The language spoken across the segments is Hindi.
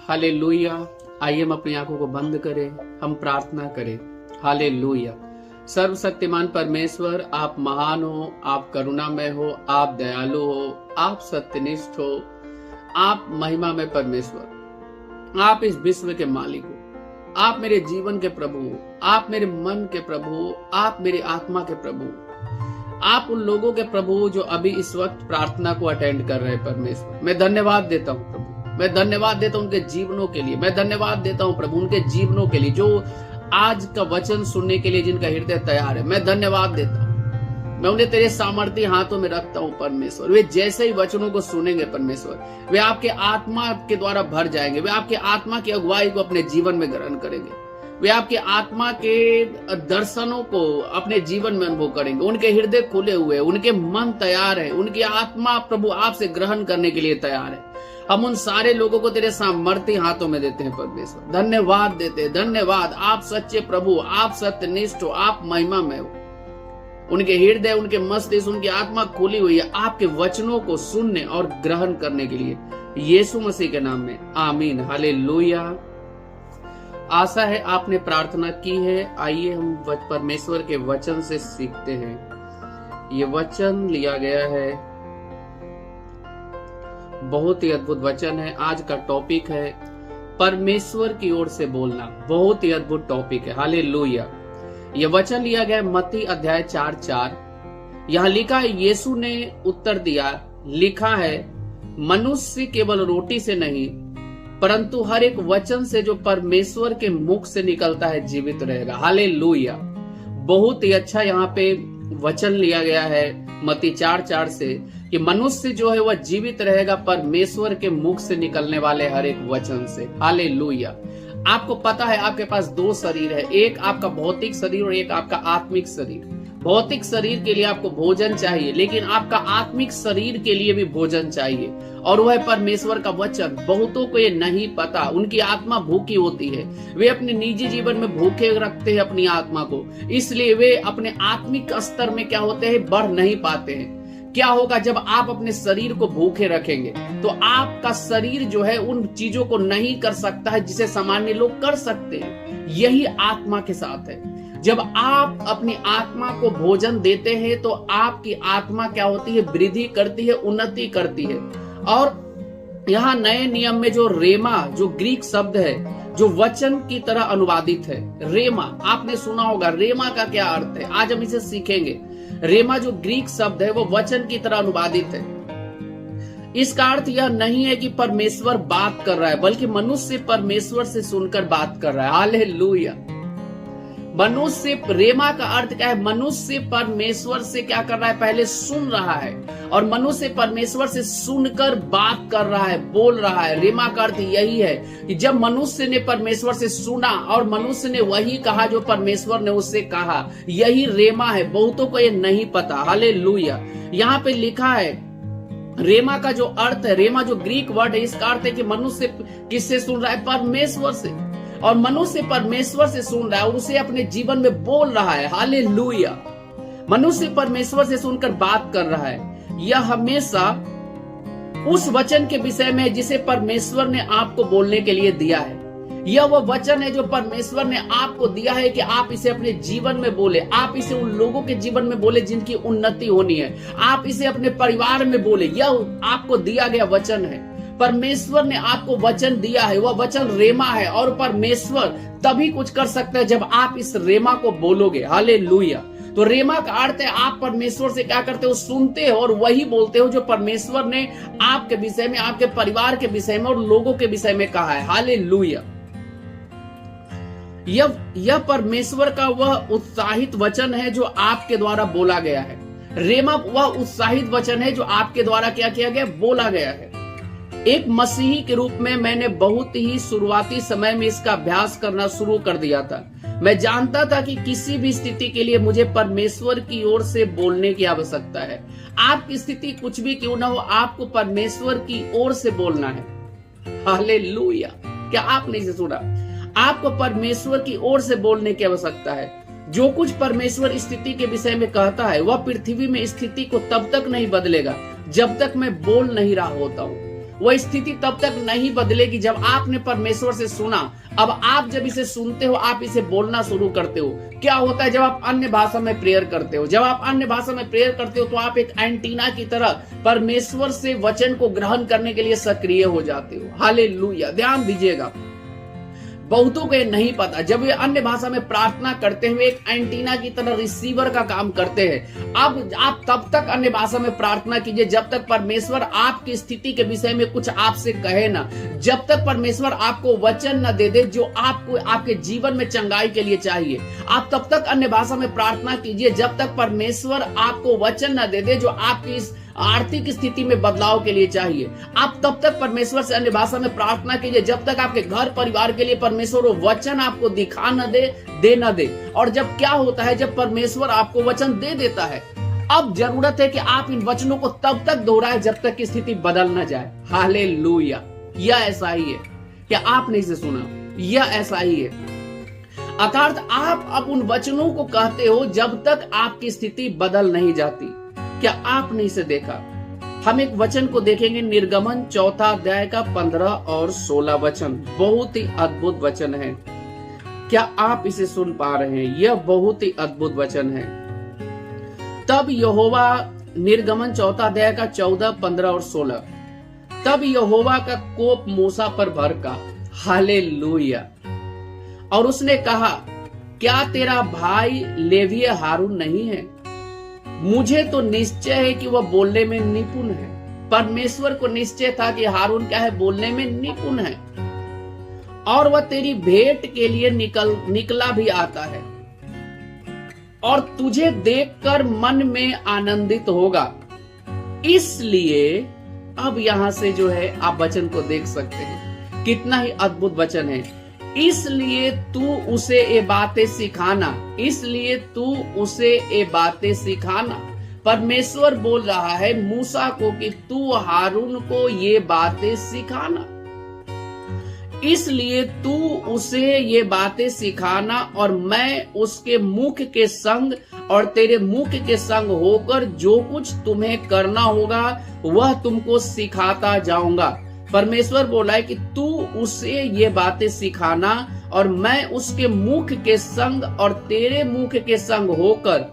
हालेलुया। आइए हम अपनी आंखों को बंद करें, हम प्रार्थना करें। हालेलुया। सर्वशक्तिमान परमेश्वर, आप महान हो, आप करुणामय हो, आप दयालु हो, आप सत्यनिष्ठ हो, आप महिमा में परमेश्वर, आप इस विश्व के मालिक हो, आप मेरे जीवन के प्रभु हो, आप मेरे मन के प्रभु हो, आप मेरी आत्मा के प्रभु हो, आप उन लोगों के प्रभु हो जो अभी इस वक्त प्रार्थना को अटेंड कर रहे हैं। परमेश्वर, मैं धन्यवाद देता हूँ प्रभु, मैं धन्यवाद देता हूँ उनके जीवनों के लिए, मैं धन्यवाद देता हूँ प्रभु उनके जीवनों के लिए जो आज का वचन सुनने के लिए जिनका हृदय तैयार है। मैं धन्यवाद देता हूँ, मैं उन्हें तेरे सामर्थ्य हाथों में रखता हूँ परमेश्वर। वे जैसे ही वचनों को सुनेंगे परमेश्वर, वे आपके आत्मा के द्वारा भर जाएंगे, वे आपके आत्मा की अगुवाई को अपने जीवन में ग्रहण करेंगे, वे आपके आत्मा के दर्शनों को अपने जीवन में अनुभव करेंगे। उनके हृदय खुले हुए, उनके मन तैयार है, उनकी आत्मा प्रभु आपसे ग्रहण करने के लिए तैयार है। हम उन सारे लोगों को तेरे सामर्थ्य हाथों में देते हैं परमेश्वर, धन्यवाद देते हैं। धन्यवाद, आप सच्चे प्रभु, आप सत्यनिष्ठ हो, आप महिमा में हो। उनके हृदय, उनके मस्तिष्क, उनकी आत्मा खुली हुई है आपके वचनों को सुनने और ग्रहण करने के लिए, यीशु मसीह के नाम में आमीन। हालेलुया। आशा है आपने प्रार्थना की है। आइए हम परमेश्वर के वचन से सीखते हैं। ये वचन लिया गया है, बहुत ही अद्भुत वचन है। आज का टॉपिक है परमेश्वर की ओर से बोलना। बहुत ही अद्भुत टॉपिक है। हालेलुया। यह वचन लिया गया मत्ती अध्याय 4:4। यहां लिखा है, यीशु ने उत्तर दिया, लिखा है, मनुष्य केवल रोटी से नहीं परंतु हर एक वचन से जो परमेश्वर के मुख से निकलता है जीवित रहेगा। हालेलुया। बहुत ही अच्छा यहाँ पे वचन लिया गया है मत्ती 4:4 से कि मनुष्य जो है वह जीवित रहेगा परमेश्वर के मुख से निकलने वाले हर एक वचन से। हालेलुया। आपको पता है आपके पास दो शरीर है, एक आपका भौतिक शरीर और एक आपका आत्मिक शरीर। भौतिक शरीर के लिए आपको भोजन चाहिए, लेकिन आपका आत्मिक शरीर के लिए भी भोजन चाहिए, और वह है परमेश्वर का वचन। बहुतों को ये नहीं पता, उनकी आत्मा भूखी होती है, वे अपने निजी जीवन में भूखे रखते हैं अपनी आत्मा को, इसलिए वे अपने आत्मिक स्तर में क्या होते हैं, बढ़ नहीं पाते हैं। क्या होगा जब आप अपने शरीर को भूखे रखेंगे, तो आपका शरीर जो है उन चीजों को नहीं कर सकता है जिसे सामान्य लोग कर सकते हैं। यही आत्मा के साथ है। जब आप अपनी आत्मा को भोजन देते हैं तो आपकी आत्मा क्या होती है, वृद्धि करती है, उन्नति करती है। और यहाँ नए नियम में जो रेमा, जो ग्रीक शब्द है, जो वचन की तरह अनुवादित है, रेमा, आपने सुना होगा रेमा का क्या अर्थ है, आज हम इसे सीखेंगे। रेमा जो ग्रीक शब्द है वो वचन की तरह अनुवादित है। इसका अर्थ यह नहीं है कि परमेश्वर बात कर रहा है, बल्कि मनुष्य परमेश्वर से सुनकर बात कर रहा है। हालेलुया। मनुष्य, रेमा का अर्थ क्या है, मनुष्य परमेश्वर से क्या कर रहा है, पहले सुन रहा है, और मनुष्य परमेश्वर से सुनकर बात कर रहा है, बोल रहा है। रेमा का अर्थ यही है कि जब मनुष्य ने परमेश्वर से सुना और मनुष्य ने वही कहा जो परमेश्वर ने उससे कहा, यही रेमा है। बहुतों को ये नहीं पता। हालेलुया। यहाँ पे लिखा है रेमा का जो अर्थ है, रेमा जो ग्रीक वर्ड है, इसका अर्थ है कि मनुष्य किससे सुन रहा है, परमेश्वर से, और मनुष्य परमेश्वर से सुन रहा है और उसे अपने जीवन में बोल रहा है। हालेलुया। मनुष्य परमेश्वर से सुनकर बात कर रहा है। यह हमेशा उस वचन के विषय में है जिसे परमेश्वर ने आपको बोलने के लिए दिया है। यह वह वचन है जो परमेश्वर ने आपको दिया है कि आप इसे अपने जीवन में बोले, आप इसे उन लोगों के जीवन में बोले जिनकी उन्नति होनी है, आप इसे अपने परिवार में बोले। यह आपको दिया गया वचन है। परमेश्वर ने आपको वचन दिया है, वह वचन रेमा है, और परमेश्वर तभी कुछ कर सकता है जब आप इस रेमा को बोलोगे। हालेलुया। तो रेमा का अर्थ है आप परमेश्वर से क्या करते हो, सुनते हो और वही बोलते हो जो परमेश्वर ने आपके विषय में, आपके परिवार के विषय में और लोगों के विषय में कहा है। हालेलुया। यह परमेश्वर का वह उत्साहित वचन है जो आपके द्वारा बोला गया है। रेमा वह उत्साहित वचन है जो आपके द्वारा क्या किया गया, बोला गया है। एक मसीही के रूप में मैंने बहुत ही शुरुआती समय में इसका अभ्यास करना शुरू कर दिया था। मैं जानता था कि किसी भी स्थिति के लिए मुझे परमेश्वर की ओर से बोलने की आवश्यकता है। आपकी स्थिति कुछ भी क्यों ना हो, आपको परमेश्वर की ओर से बोलना है। हालेलुया। क्या आपने इसे सुना? आपको परमेश्वर की ओर से बोलने की आवश्यकता है। जो कुछ परमेश्वर स्थिति के विषय में कहता है वह पृथ्वी में स्थिति को तब तक नहीं बदलेगा जब तक मैं बोल नहीं रहा होता हूँ। वह स्थिति तब तक नहीं बदलेगी जब आपने परमेश्वर से सुना। अब आप जब इसे सुनते हो, आप इसे बोलना शुरू करते हो। क्या होता है जब आप अन्य भाषा में प्रेयर करते हो? जब आप अन्य भाषा में प्रेयर करते हो तो आप एक एंटीना की तरह परमेश्वर से वचन को ग्रहण करने के लिए सक्रिय हो जाते हो। हालेलुया। ध्यान दीजिएगा, बहुतों को ये नहीं पता, जब वे अन्य भाषा में प्रार्थना करते हुए एक एंटीना की तरह रिसीवर का काम करते हैं। अब आप तब तक अन्य भाषा में प्रार्थना कीजिए जब तक परमेश्वर आपकी स्थिति के विषय में कुछ आपसे कहे ना, जब तक परमेश्वर आपको वचन न दे दे जो आपको आपके जीवन में चंगाई के लिए चाहिए। आप तब तक अन्य भाषा में प्रार्थना कीजिए जब तक परमेश्वर आपको वचन न दे दे जो आपकी इस आर्थिक स्थिति में बदलाव के लिए चाहिए। आप तब तक परमेश्वर से अन्य भाषा में प्रार्थना कीजिए जब तक आपके घर परिवार के लिए परमेश्वर वो वचन आपको दिखा न दे न दे। और जब क्या होता है, जब परमेश्वर आपको वचन दे देता है, अब जरूरत है कि आप इन वचनों को तब तक दोहराए जब तक की स्थिति बदल न जाए। हालेलुया। यह ऐसा ही है। क्या आपने इसे सुना? यह ऐसा ही है। अर्थात आप अब उन वचनों को कहते हो जब तक आपकी स्थिति बदल नहीं जाती। क्या आपने इसे देखा? हम एक वचन को देखेंगे, निर्गमन 4 अध्याय का 15 और 16 वचन। बहुत ही अद्भुत वचन है। क्या आप इसे सुन पा रहे हैं? यह बहुत ही अद्भुत वचन है। तब यहोवा, निर्गमन 4 अध्याय का 14, 15 और 16। तब यहोवा का कोप मूसा पर भड़का। हालेलुया। और उसने कहा, क्या तेरा भाई लेवीय हारून नहीं है? मुझे तो निश्चय है कि वह बोलने में निपुण है। परमेश्वर को निश्चय था कि हारून क्या है, बोलने में निपुण है, और वह तेरी भेंट के लिए निकला भी आता है और तुझे देखकर मन में आनंदित होगा। इसलिए अब यहां से जो है आप वचन को देख सकते हैं, कितना ही अद्भुत वचन है। इसलिए तू उसे ये बातें सिखाना, इसलिए तू उसे ये बातें सिखाना। परमेश्वर बोल रहा है मूसा को कि तू हारून को ये बातें सिखाना, इसलिए तू उसे ये बातें सिखाना, और मैं उसके मुख के संग और तेरे मुख के संग होकर जो कुछ तुम्हें करना होगा वह तुमको सिखाता जाऊंगा। परमेश्वर बोला है कि तू उसे ये बातें सिखाना, और मैं उसके मुख के संग और तेरे मुख के संग होकर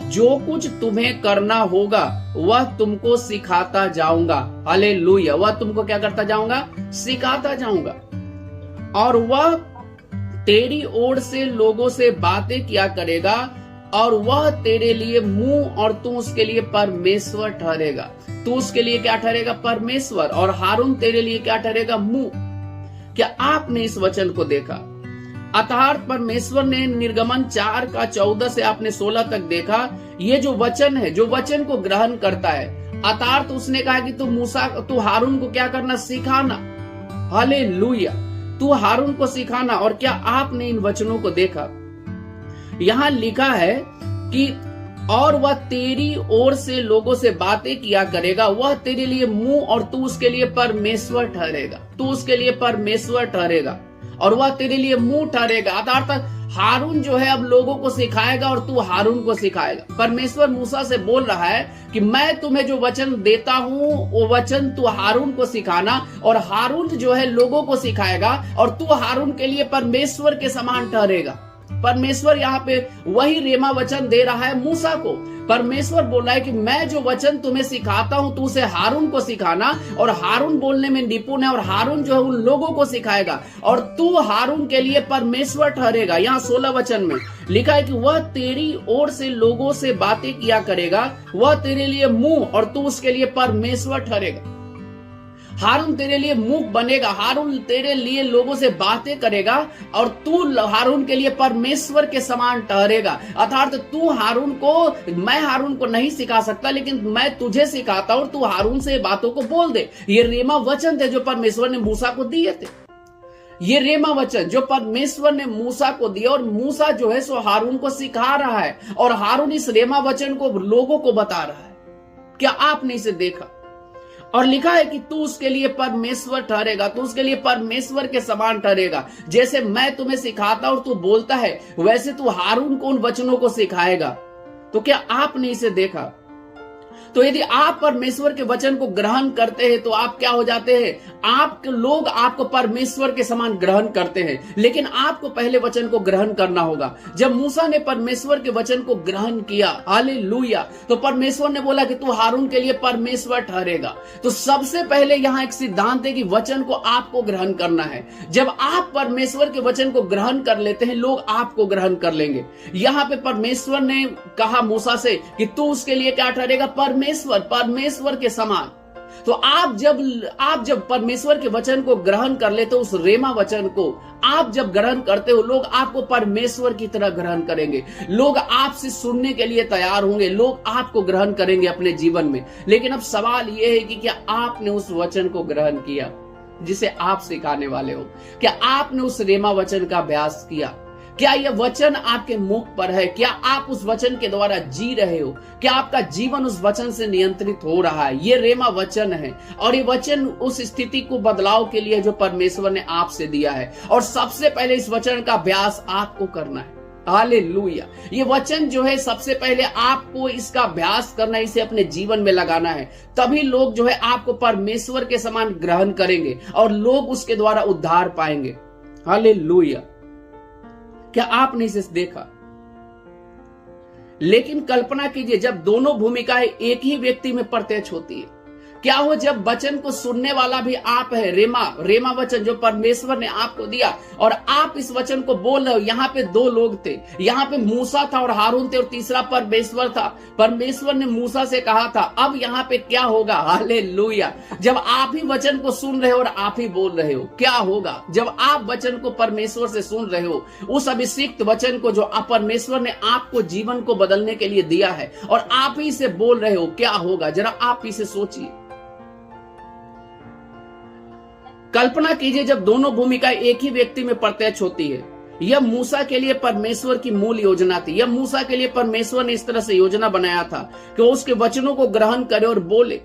जो कुछ तुम्हें करना होगा वह तुमको सिखाता जाऊंगा। हालेलुया। वह तुमको क्या करता जाऊंगा? सिखाता जाऊंगा। और वह तेरी ओर से लोगों से बातें किया करेगा, और वह तेरे लिए मुंह, और तू उसके लिए परमेश्वर ठहरेगा। तू उसके लिए क्या ठहरेगा? परमेश्वर। और हारून तेरे लिए क्या ठहरेगा? मुंह। क्या आपने इस वचन को देखा? अर्थात परमेश्वर ने निर्गमन 4 का 14 से आपने 16 तक देखा, ये जो वचन है, जो वचन को ग्रहण करता है, अर्थात उसने कहा कि तू हारून को क्या करना? सिखाना। हालेलुया। तू हारून को सिखाना। और क्या आपने इन वचनों को देखा? यहां लिखा है कि और वह तेरी ओर से लोगों से बातें किया करेगा, वह तेरे लिए मुंह, और तू उसके लिए परमेश्वर ठहरेगा। तू उसके लिए परमेश्वर ठहरेगा और वह तेरे लिए मुंह ठहरेगा। अर्थात हारून जो है अब लोगों को सिखाएगा और तू हारून को सिखाएगा। परमेश्वर मूसा से बोल रहा है कि मैं तुम्हें जो वचन देता हूं वो वचन तू हारून को सिखाना, और हारून जो है लोगों को सिखाएगा, और तू हारून के लिए परमेश्वर के समान ठहरेगा। परमेश्वर यहाँ पे वही रेमा वचन दे रहा है मूसा को। परमेश्वर बोल रहा है कि मैं जो वचन तुम्हें सिखाता हूं तू उसे हारून को सिखाना, और हारून बोलने में निपुण है, और हारून जो है उन लोगों को सिखाएगा, और तू हारून के लिए परमेश्वर ठहरेगा। यहाँ 16 वचन में लिखा है कि वह तेरी ओर से लोगों से बातें किया करेगा, वह तेरे लिए मुंह, और तू उसके लिए परमेश्वर ठहरेगा। हारून तेरे लिए मुख बनेगा, हारून तेरे लिए लोगों से बातें करेगा, और तू हारून के लिए परमेश्वर के समान ठहरेगा। अर्थात तू हारून को, मैं हारून को नहीं सिखा सकता, लेकिन मैं तुझे सिखाता हूं, तू हारून से बातों को बोल दे। ये रेमा वचन थे जो परमेश्वर ने मूसा को दिए थे। ये रेमा वचन जो परमेश्वर ने मूसा को दिया, और मूसा जो है सो हारून को सिखा रहा है, और हारून इस रेमा वचन को लोगों को बता रहा है। क्या आपने इसे देखा? और लिखा है कि तू उसके लिए परमेश्वर ठहरेगा, तू उसके लिए परमेश्वर के समान ठहरेगा। जैसे मैं तुम्हें सिखाता और तू बोलता है, वैसे तू हारून को उन वचनों को सिखाएगा। तो क्या आपने इसे देखा? तो यदि आप परमेश्वर के वचन को ग्रहण करते हैं तो आप क्या हो जाते हैं, आप लोग आपको परमेश्वर के समान ग्रहण करते हैं। लेकिन आपको पहले वचन को ग्रहण करना होगा। जब मूसा ने परमेश्वर के वचन को ग्रहण किया, हालेलुया, तो परमेश्वर ने बोला कि तू हारून के लिए परमेश्वर ठहरेगा। तो सबसे पहले यहाँ एक सिद्धांत है कि वचन को आपको ग्रहण करना है। जब आप परमेश्वर के वचन को ग्रहण कर लेते हैं, लोग आपको ग्रहण कर लेंगे। यहाँ पे परमेश्वर ने कहा मूसा से कि तू उसके लिए क्या ठहरेगा, परमेश्वर के समान। तो आप जब परमेश्वर के वचन को ग्रहण कर लेते हो, उस रेमा वचन को आप जब ग्रहण करते हो, लोग आपको परमेश्वर की तरह ग्रहण करेंगे। लोग आपसे सुनने के लिए तैयार होंगे, लोग आपको ग्रहण करेंगे अपने जीवन में। लेकिन अब सवाल यह है कि क्या आपने उस वचन को ग्रहण किया जिसे आप सिखाने वाले हो? क्या आपने उस रेमा वचन का अभ्यास किया? क्या यह वचन आपके मुख पर है? क्या आप उस वचन के द्वारा जी रहे हो? क्या आपका जीवन उस वचन से नियंत्रित हो रहा है? ये रेमा वचन है, और ये वचन उस स्थिति को बदलाव के लिए जो परमेश्वर ने आपसे दिया है। और सबसे पहले इस वचन का अभ्यास आपको करना है। हालेलुया। ये वचन जो है, सबसे पहले आपको इसका अभ्यास करना है, इसे अपने जीवन में लगाना है। तभी लोग जो है आपको परमेश्वर के समान ग्रहण करेंगे और लोग उसके द्वारा उद्धार पाएंगे। हालेलुया। क्या आपने इसे देखा? लेकिन कल्पना कीजिए, जब दोनों भूमिकाएं एक ही व्यक्ति में प्रत्यक्ष होती है, क्या हो जब वचन को सुनने वाला भी आप है, रेमा वचन जो परमेश्वर ने आपको दिया, और आप इस वचन को बोल रहे हो। यहाँ पे दो लोग थे, यहाँ पे मूसा था और हारून थे, और तीसरा परमेश्वर था। परमेश्वर ने मूसा से कहा था। अब यहाँ पे क्या होगा? हालेलुया। जब आप ही वचन को सुन रहे हो और आप ही बोल रहे हो, क्या होगा? जब आप वचन को परमेश्वर से सुन रहे हो, उस अभिषिक्त वचन को जो परमेश्वर ने आपको जीवन को बदलने के लिए दिया है, और आप ही इसे बोल रहे हो, क्या होगा? जरा आप इसे सोचिए। कल्पना कीजिए, जब दोनों भूमिकाएं एक ही व्यक्ति में प्रत्यक्ष होती है। यह मूसा के लिए परमेश्वर की मूल योजना थी। यह मूसा के लिए परमेश्वर ने इस तरह से योजना बनाया था कि वो उसके वचनों को ग्रहण करे और बोले,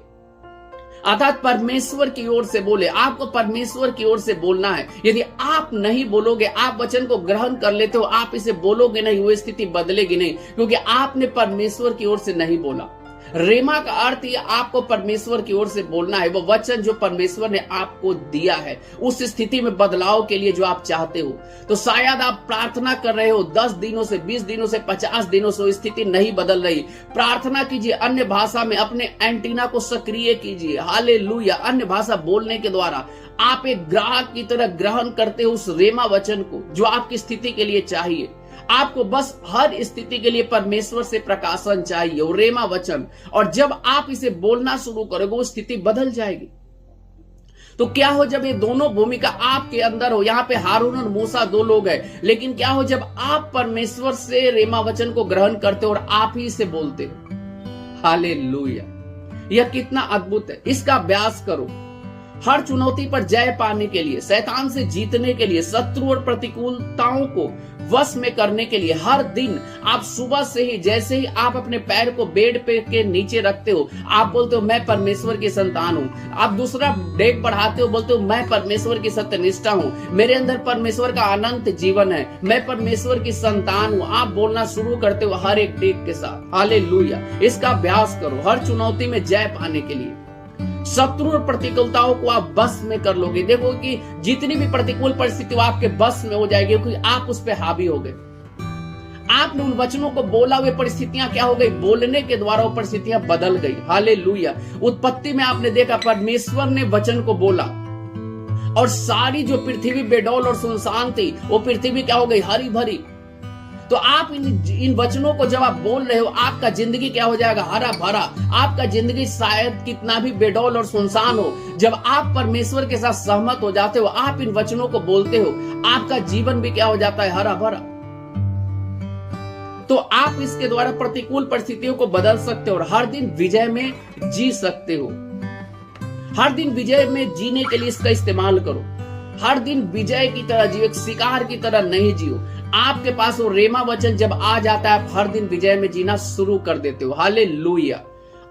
अर्थात परमेश्वर की ओर से बोले। आपको परमेश्वर की ओर से बोलना है। यदि आप नहीं बोलोगे, आप वचन को ग्रहण कर लेते हो, आप इसे बोलोगे नहीं, वो स्थिति बदलेगी नहीं, क्योंकि आपने परमेश्वर की ओर से नहीं बोला। रेमा का अर्थ ये आपको परमेश्वर की ओर से बोलना है, वो वचन जो परमेश्वर ने आपको दिया है, उस स्थिति में बदलाव के लिए जो आप चाहते हो। तो शायद आप प्रार्थना कर रहे हो 10 दिनों से, 20 दिनों से, 50 दिनों से, स्थिति नहीं बदल रही। प्रार्थना कीजिए, अन्य भाषा में अपने एंटीना को सक्रिय कीजिए। हालेलुया। अन्य भाषा बोलने के द्वारा आप एक ग्राहक की तरह ग्रहण करते हो उस रेमा वचन को जो आपकी स्थिति के लिए चाहिए। आपको बस हर स्थिति के लिए परमेश्वर से प्रकाशन चाहिए, वो रेमा वचन। और जब आप इसे बोलना शुरू करोगे, वो स्थिति बदल जाएगी। तो क्या हो जब ये दोनों भूमिका आपके अंदर हो? यहाँ पे हारून और मूसा दो लोग हैं, लेकिन क्या हो जब आप परमेश्वर से रेमा वचन को ग्रहण करते हो और आप ही से बोलते हो? हालेलुया। यह कितना अद्भुत है। इसका अभ्यास करो। हर चुनौती पर जय पाने के लिए, शैतान से जीतने के लिए, शत्रु और प्रतिकूलताओं को वश में करने के लिए हर दिन आप सुबह से ही, जैसे ही आप अपने पैर को बेड पे के नीचे रखते हो, आप बोलते हो मैं परमेश्वर की संतान हूँ। आप दूसरा डेग बढ़ाते हो, बोलते हो मैं परमेश्वर की सत्यनिष्ठा हूँ, मेरे अंदर परमेश्वर का अनंत जीवन है, मैं परमेश्वर की संतान हूँ। आप बोलना शुरू करते हो हर एक डेग के साथ। हालेलुया। इसका अभ्यास करो हर चुनौती में जय पाने के लिए। शत्रु और प्रतिकूलताओं को आप बस में कर लोगे। देखो कि जितनी भी प्रतिकूल परिस्थिति आपके बस में हो जाएगी, क्योंकि आप उस पे हावी हो गए। आपने उन वचनों को बोला, हुए परिस्थितियां क्या हो गई? बोलने के द्वारा वो परिस्थितियां बदल गई। हालेलुया। उत्पत्ति में आपने देखा परमेश्वर ने वचन को बोला और सारी जो पृथ्वी बेडौल और सुनसान थी, वो पृथ्वी क्या हो गई? हरी भरी। तो आप इन वचनों को जब आप बोल रहे हो, आपका जिंदगी क्या हो जाएगा? हरा भरा। आपका जिंदगी शायद कितना भी बेडौल और सुनसान हो, जब आप परमेश्वर के साथ सहमत हो जाते हो, आप इन वचनों को बोलते हो, आपका जीवन भी क्या हो जाता है? हरा भरा। तो आप इसके द्वारा प्रतिकूल परिस्थितियों को बदल सकते हो और हर दिन विजय में जी सकते हो। हर दिन विजय में जीने के लिए इसका इस्तेमाल करो। हर दिन विजय की तरह जियो, एक शिकार की तरह नहीं जियो। आपके पास वो रेमा वचन जब आ जाता है, आप हर दिन विजय में जीना शुरू कर देते हो। हालेलुया।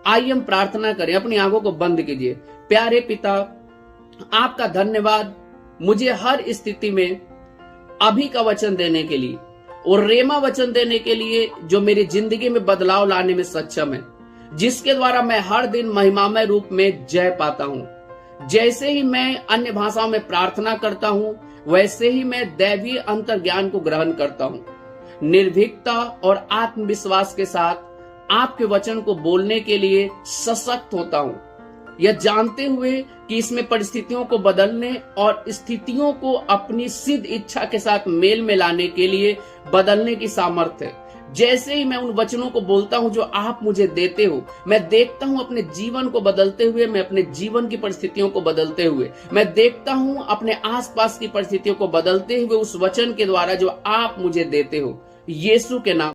आइए हम प्रार्थना करें। अपनी आंखों को बंद कीजिए। प्यारे पिता, आपका धन्यवाद मुझे हर स्थिति में अभी का वचन देने के लिए और रेमा वचन देने के लिए जो मेरी जिंदगी में बदलाव लाने में सक्षम है। जिसके द्वारा मैं हर दिन महिमामय रूप में जय पाता हूं। जैसे ही मैं अन्य भाषाओं में प्रार्थना करता हूं, वैसे ही मैं दैवीय अंतर्ज्ञान को ग्रहण करता हूं। निर्भीकता और आत्मविश्वास के साथ आपके वचन को बोलने के लिए सशक्त होता हूं, यह जानते हुए कि इसमें परिस्थितियों को बदलने और स्थितियों को अपनी सिद्ध इच्छा के साथ मेल में लाने के लिए बदलने की सामर्थ्य है। जैसे ही मैं उन वचनों को बोलता हूं जो आप मुझे देते हो, मैं देखता हूं अपने जीवन को बदलते हुए, मैं अपने जीवन की परिस्थितियों को बदलते हुए, मैं देखता हूं अपने आसपास की परिस्थितियों को बदलते हुए उस वचन के द्वारा जो आप मुझे देते हो। यीशु के नाम